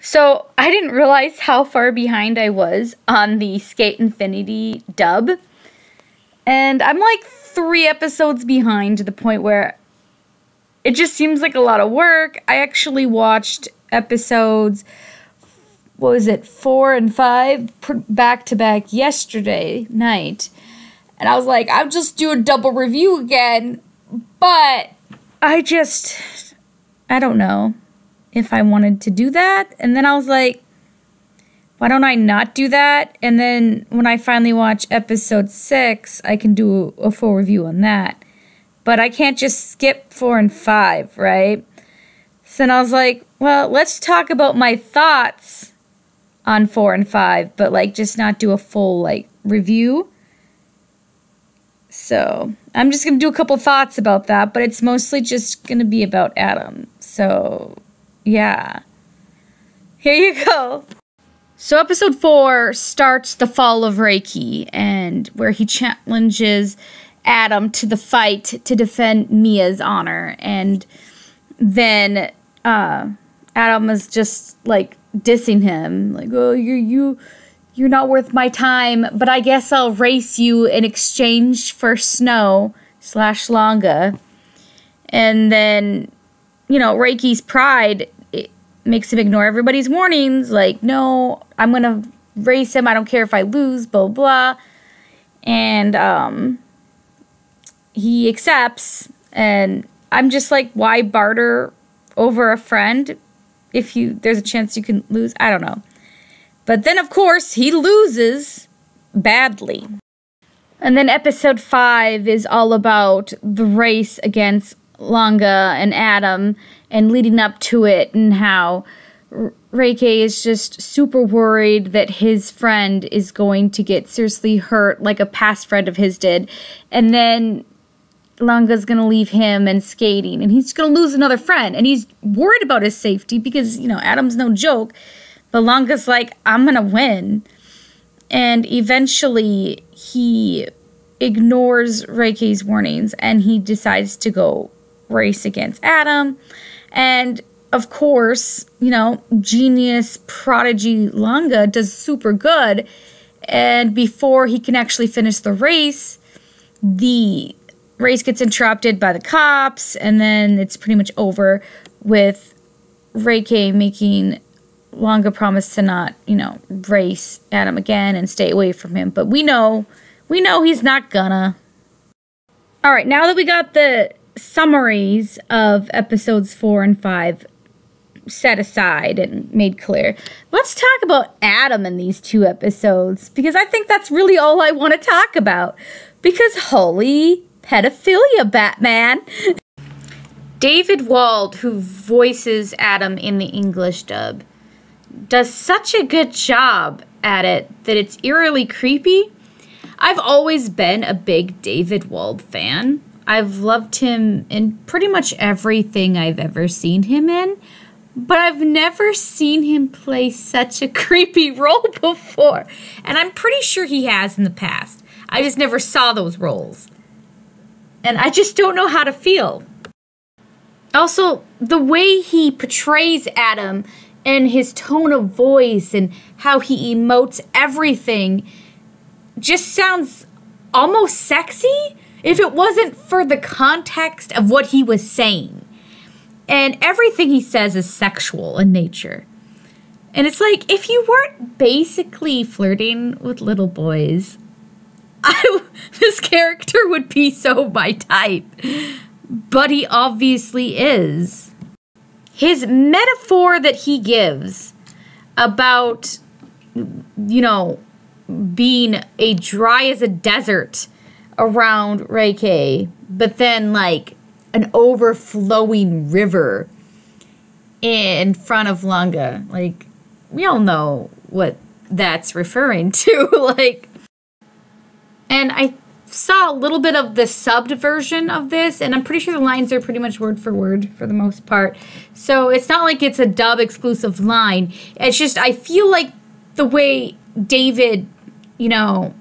So I didn't realize how far behind I was on the sk8 Infinity dub. And I'm like 3 episodes behind to the point where it just seems like a lot of work. I actually watched episodes, 4 and 5 back to back yesterday night. And I was like, I'll just do a double review again. But I don't know if I wanted to do that. And then I was like, why don't I not do that? And then when I finally watch episode 6, I can do a full review on that. But I can't just skip 4 and 5, right? So then I was like, well, let's talk about my thoughts on 4 and 5, but like just not do a full like review. So I'm just going to do a couple thoughts about that, but it's mostly just going to be about Adam. So yeah, here you go. So episode 4 starts the fall of Reiki, and where he challenges Adam to the fight to defend Mia's honor. And then Adam is just like dissing him, like, oh, you're not worth my time, but I guess I'll race you in exchange for Snow/Longa. And then, you know, Reiki's pride, it makes him ignore everybody's warnings. Like, no, I'm going to race him. I don't care if I lose, blah, blah. And he accepts. And I'm just like, why barter over a friend if there's a chance you can lose? I don't know. But then, of course, he loses badly. And then episode 5 is all about the race against Longa and Adam and leading up to it, and how Reiki is just super worried that his friend is going to get seriously hurt like a past friend of his did. And then Longa's going to leave him and skating, and he's going to lose another friend. And he's worried about his safety because, you know, Adam's no joke. But Longa's like, I'm going to win. And eventually he ignores Reiki's warnings and he decides to go race against Adam. And of course, you know, genius prodigy Longa does super good. And before he can actually finish the race gets interrupted by the cops. And then it's pretty much over with Reiki making Longa promise to not, you know, race Adam again and stay away from him. But we know he's not gonna. All right, now that we got the summaries of episodes 4 and 5 set aside and made clear, let's talk about Adam in these 2 episodes, because I think that's really all I want to talk about. Because holy pedophilia, Batman. David Wald, who voices Adam in the English dub, does such a good job at it that it's eerily creepy. I've always been a big David Wald fan. I've loved him in pretty much everything I've ever seen him in, but I've never seen him play such a creepy role before. And I'm pretty sure he has in the past. I just never saw those roles. And I just don't know how to feel. Also, the way he portrays Adam and his tone of voice and how he emotes everything just sounds almost sexy if it wasn't for the context of what he was saying. And everything he says is sexual in nature. And it's like, if you weren't basically flirting with little boys, this character would be so my type. But he obviously is. His metaphor that he gives about, you know, being a dry as a desert around Reiki, but then like an overflowing river in front of Longa. Like, we all know what that's referring to. Like, and I saw a little bit of the subbed version of this, and I'm pretty sure the lines are pretty much word for word for the most part. So it's not like it's a dub exclusive line. It's just, I feel like the way David, you know,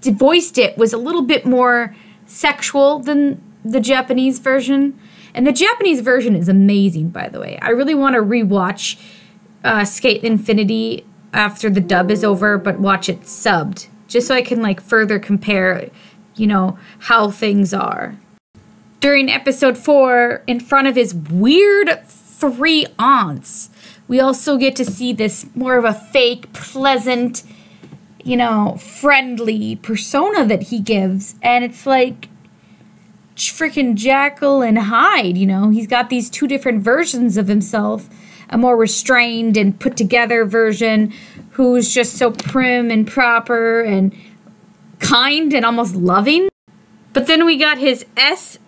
voiced it was a little bit more sexual than the Japanese version. And the Japanese version is amazing, by the way. I really want to rewatch Skate Infinity after the dub is over, but watch it subbed, just so I can like further compare, you know, how things are. During episode 4, in front of his weird 3 aunts, we also get to see this more of a fake, pleasant, you know, friendly persona that he gives. And it's like freaking Jekyll and Hyde, you know? He's got these 2 different versions of himself. A more restrained and put together version who's just so prim and proper and kind and almost loving. But then we got his S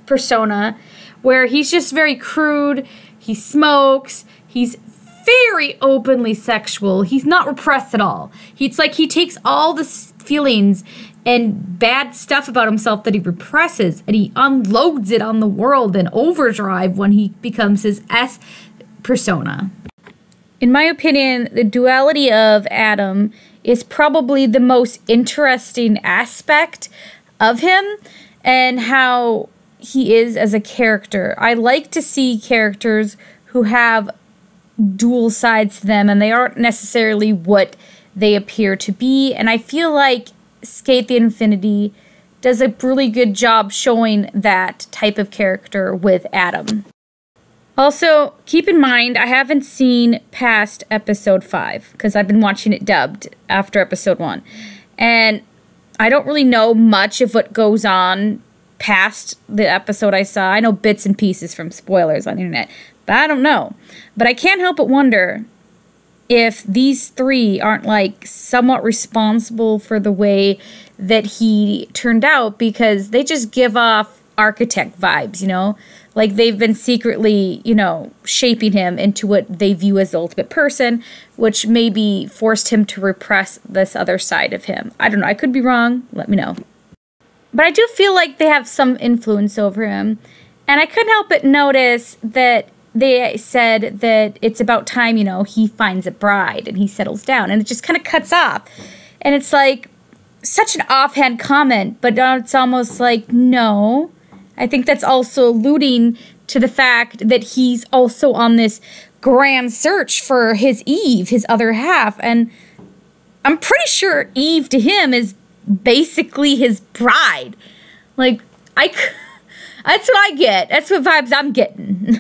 persona where he's just very crude. He smokes. He's very openly sexual. He's not repressed at all. It's like he takes all the feelings and bad stuff about himself that he represses and he unloads it on the world in overdrive when he becomes his S persona. In my opinion, the duality of Adam is probably the most interesting aspect of him and how he is as a character. I like to see characters who have dual sides to them and they aren't necessarily what they appear to be. And I feel like Skate the Infinity does a really good job showing that type of character with Adam. Also, keep in mind, I haven't seen past episode 5 because I've been watching it dubbed after episode 1. And I don't really know much of what goes on past the episode I saw. I know bits and pieces from spoilers on the internet, but I don't know. But I can't help but wonder if these 3 aren't like somewhat responsible for the way that he turned out, because they just give off architect vibes, you know? Like they've been secretly, you know, shaping him into what they view as the ultimate person, which maybe forced him to repress this other side of him. I don't know. I could be wrong. Let me know. But I do feel like they have some influence over him. And I couldn't help but notice that they said that it's about time, you know, he finds a bride and he settles down. And it just kind of cuts off. And it's like such an offhand comment, but it's almost like, no. I think that's also alluding to the fact that he's also on this grand search for his Eve, his other half. And I'm pretty sure Eve to him is basically his bride. Like, that's what I get. That's what vibes I'm getting.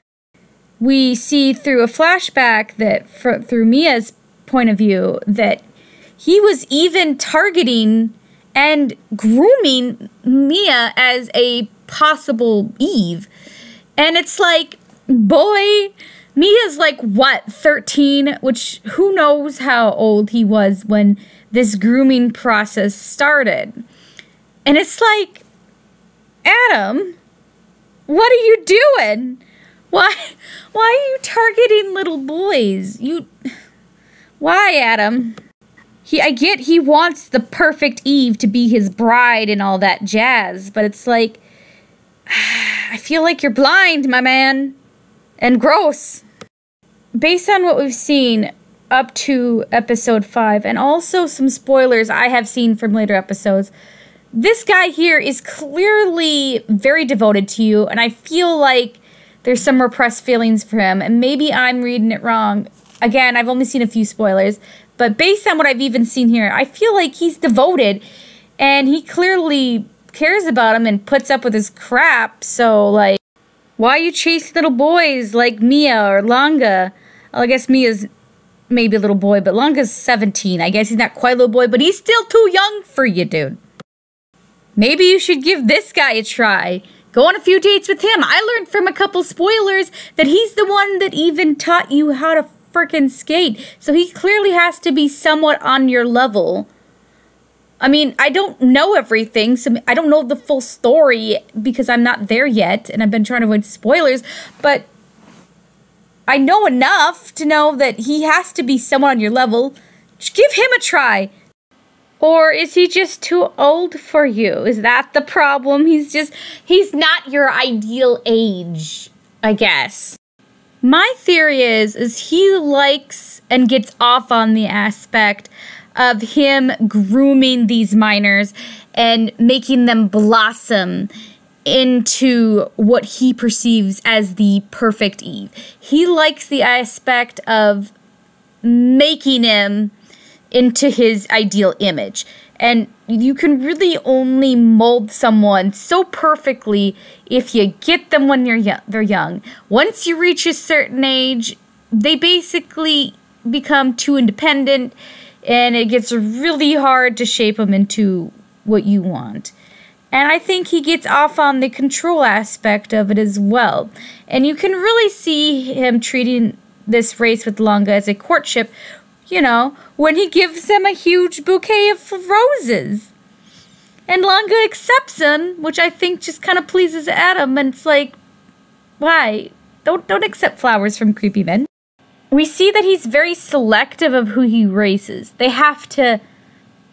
We see through a flashback that, through Mia's point of view, that he was even targeting and grooming Mia as a possible Eve. And it's like, boy, Mia's like, what, 13? Which, who knows how old he was when this grooming process started. And it's like, Adam, what are you doing? Why are you targeting little boys? Why, Adam? I get he wants the perfect Eve to be his bride and all that jazz, but it's like, I feel like you're blind, my man. And gross. Based on what we've seen up to episode 5, and also some spoilers I have seen from later episodes, this guy here is clearly very devoted to you, and I feel like there's some repressed feelings for him, and maybe I'm reading it wrong. Again, I've only seen a few spoilers, but based on what I've even seen here, I feel like he's devoted, and he clearly cares about him and puts up with his crap. So, like, why you chase little boys like Mia or Longa? Well, I guess Mia's maybe a little boy, but Longa's 17. I guess he's not quite a little boy, but he's still too young for you, dude. Maybe you should give this guy a try. Go on a few dates with him. I learned from a couple spoilers that he's the one that even taught you how to frickin' skate. So he clearly has to be somewhat on your level. I mean, I don't know everything, so I don't know the full story because I'm not there yet, and I've been trying to avoid spoilers, but I know enough to know that he has to be somewhat on your level. Just give him a try. Or is he just too old for you? Is that the problem? He's not your ideal age, I guess. My theory is he likes and gets off on the aspect of him grooming these minors and making them blossom into what he perceives as the perfect Eve. He likes the aspect of making him into his ideal image. And you can really only mold someone so perfectly if you get them when they're young. Once you reach a certain age, they basically become too independent, and it gets really hard to shape them into what you want. And I think he gets off on the control aspect of it as well. And you can really see him treating this race with Longa as a courtship, you know, when he gives him a huge bouquet of roses. And Longa accepts him, which I think just kind of pleases Adam. And it's like, why? Don't accept flowers from creepy men. We see that he's very selective of who he races. They have to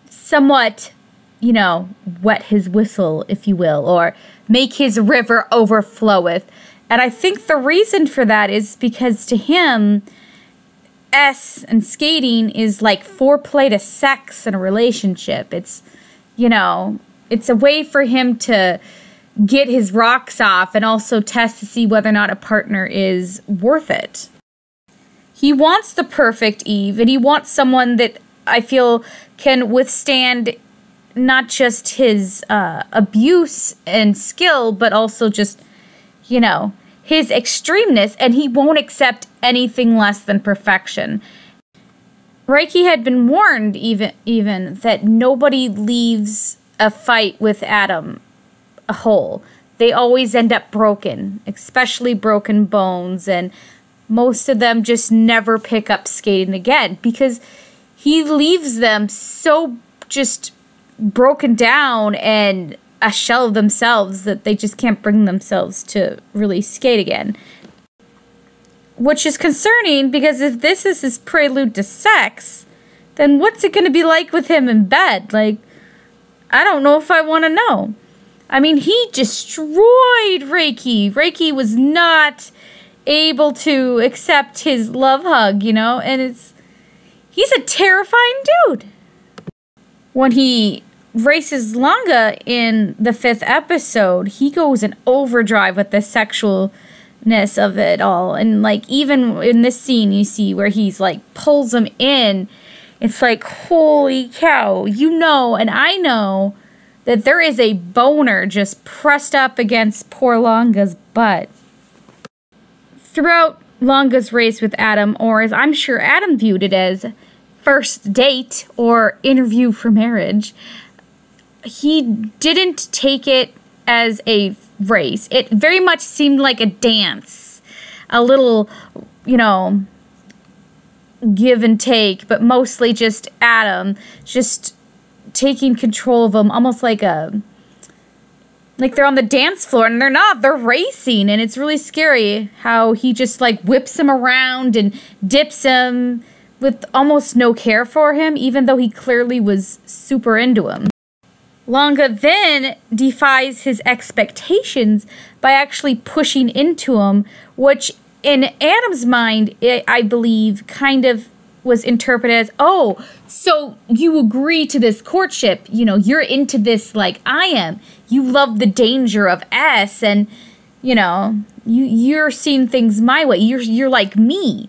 somewhat, you know, wet his whistle, if you will, or make his river overfloweth. And I think the reason for that is because to him, and skating is like foreplay to sex in a relationship. It's, you know, it's a way for him to get his rocks off and also test to see whether or not a partner is worth it. He wants the perfect Eve, and he wants someone that I feel can withstand not just his abuse and skill, but also just, you know, his extremeness, and he won't accept anything less than perfection. Reiki had been warned even that nobody leaves a fight with Adam whole. They always end up broken, especially broken bones, and most of them just never pick up skating again because he leaves them so just broken down and a shell of themselves that they just can't bring themselves to really skate again. Which is concerning because if this is his prelude to sex, then what's it going to be like with him in bed? Like, I don't know if I want to know. I mean, he destroyed Reiki. Reiki was not able to accept his love hug, you know, and he's a terrifying dude. When he races Longa in the 5th episode, he goes in overdrive with the sexualness of it all. And like even in this scene you see where he's like pulls him in, it's like, holy cow, you know, and I know that there is a boner just pressed up against poor Longa's butt. Throughout Longa's race with Adam, or as I'm sure Adam viewed it as first date or interview for marriage, he didn't take it as a race. It very much seemed like a dance. A little, you know, give and take, but mostly just Adam just taking control of him, almost like they're on the dance floor, and they're not. They're racing, and it's really scary how he just like whips him around and dips him with almost no care for him, even though he clearly was super into him. Longa then defies his expectations by actually pushing into him, which in Adam's mind, I believe, kind of was interpreted as, oh, so you agree to this courtship, you know, you're into this like I am. You love the danger of S, and, you know, you're seeing things my way. You're like me.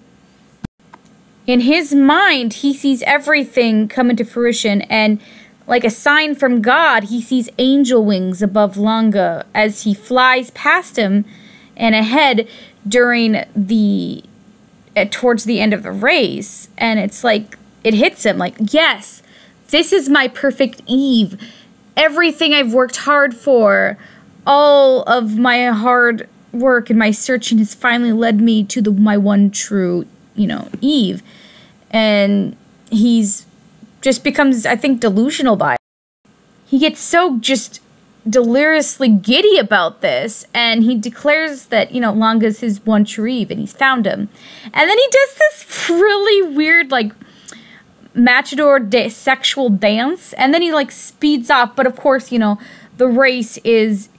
In his mind, he sees everything come into fruition, and like a sign from God, he sees angel wings above Longa as he flies past him and ahead during towards the end of the race. And it's like, it hits him like, yes, this is my perfect Eve. Everything I've worked hard for, all of my hard work and my searching has finally led me to my one true, you know, Eve. And he's just becomes, I think, delusional by it. He gets so just deliriously giddy about this, and he declares that, you know, Longa's his one true Eve, and he's found him. And then he does this really weird, like, matador sexual dance, and then he, like, speeds off. But, of course, you know, the race is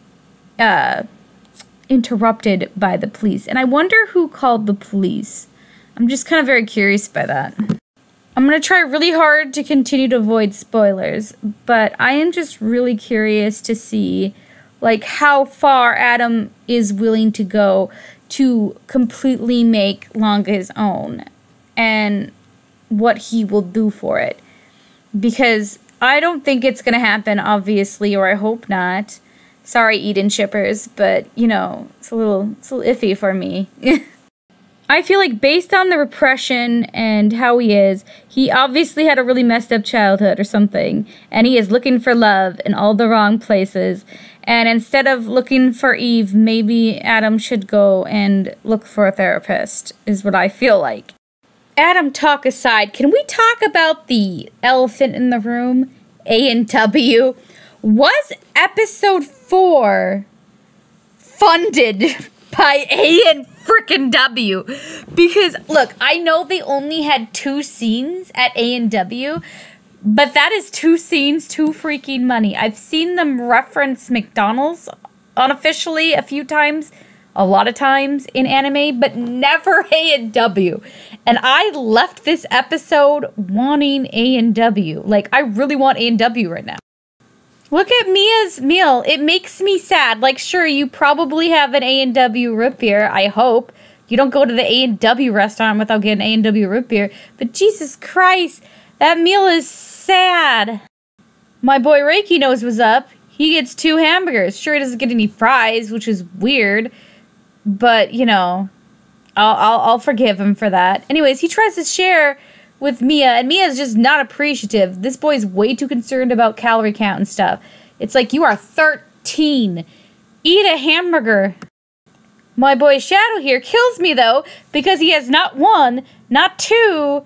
interrupted by the police. And I wonder who called the police. I'm just kind of very curious by that. I'm going to try really hard to continue to avoid spoilers, but I am just really curious to see, like, how far Adam is willing to go to completely make Longa his own. And what he will do for it. Because I don't think it's going to happen, obviously, or I hope not. Sorry, Eden shippers, but, you know, it's a little iffy for me. I feel like based on the repression and how he is, he obviously had a really messed up childhood or something, and he is looking for love in all the wrong places. And instead of looking for Eve, maybe Adam should go and look for a therapist, is what I feel like. Adam talk aside, can we talk about the elephant in the room, A&W? Was episode 4 funded by A&W? Because, look, I know they only had 2 scenes at A&W, but that is 2 scenes, 2 freaking money. I've seen them reference McDonald's unofficially a few times, a lot of times in anime, but never A&W. And I left this episode wanting A&W. Like, I really want A&W right now. Look at Mia's meal. It makes me sad. Like, sure, you probably have an A&W root beer, I hope. You don't go to the A&W restaurant without getting A&W root beer. But Jesus Christ, that meal is sad. My boy Reiki knows what's up. He gets 2 hamburgers. Sure, he doesn't get any fries, which is weird. But, you know, I'll forgive him for that. Anyways, he tries to share with Mia, and Mia's just not appreciative. This boy's way too concerned about calorie count and stuff. It's like, you are 13. Eat a hamburger. My boy Shadow here kills me, though, because he has not 1, not 2,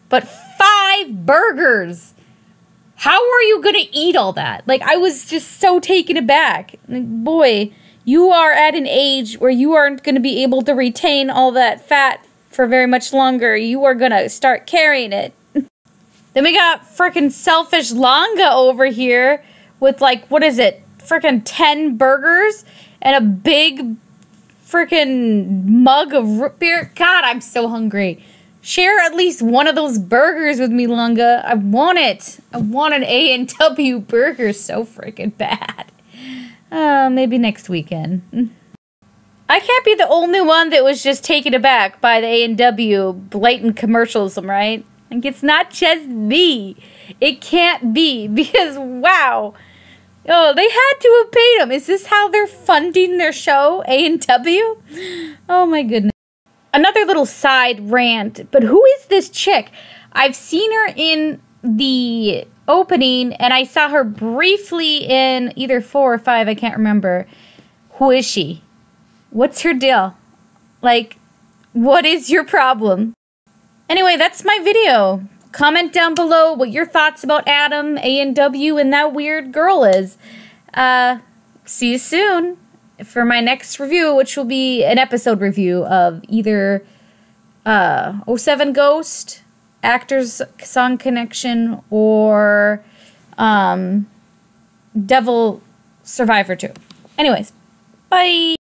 but 5 burgers. How are you going to eat all that? Like, I was just so taken aback. Like, boy, you are at an age where you aren't going to be able to retain all that fat for very much longer. You are gonna start carrying it. Then we got frickin' selfish Longa over here with, like, what is it? Frickin' 10 burgers and a big frickin' mug of root beer. God, I'm so hungry. Share at least one of those burgers with me, Longa. I want it. I want an A&W burger so frickin' bad. Maybe next weekend. I can't be the only one that was just taken aback by the A&W blatant commercialism, right? Like, it's not just me. It can't be, because, wow. Oh, they had to have paid them. Is this how they're funding their show, A&W? Oh, my goodness. Another little side rant, but who is this chick? I've seen her in the opening, and I saw her briefly in either 4 or 5, I can't remember. Who is she? What's her deal? Like, what is your problem? Anyway, that's my video. Comment down below what your thoughts about Adam, A&W, and that weird girl is. See you soon for my next review, which will be an episode review of either 07 Ghost, Actors Song Connection, or Devil Survivor 2. Anyways, bye!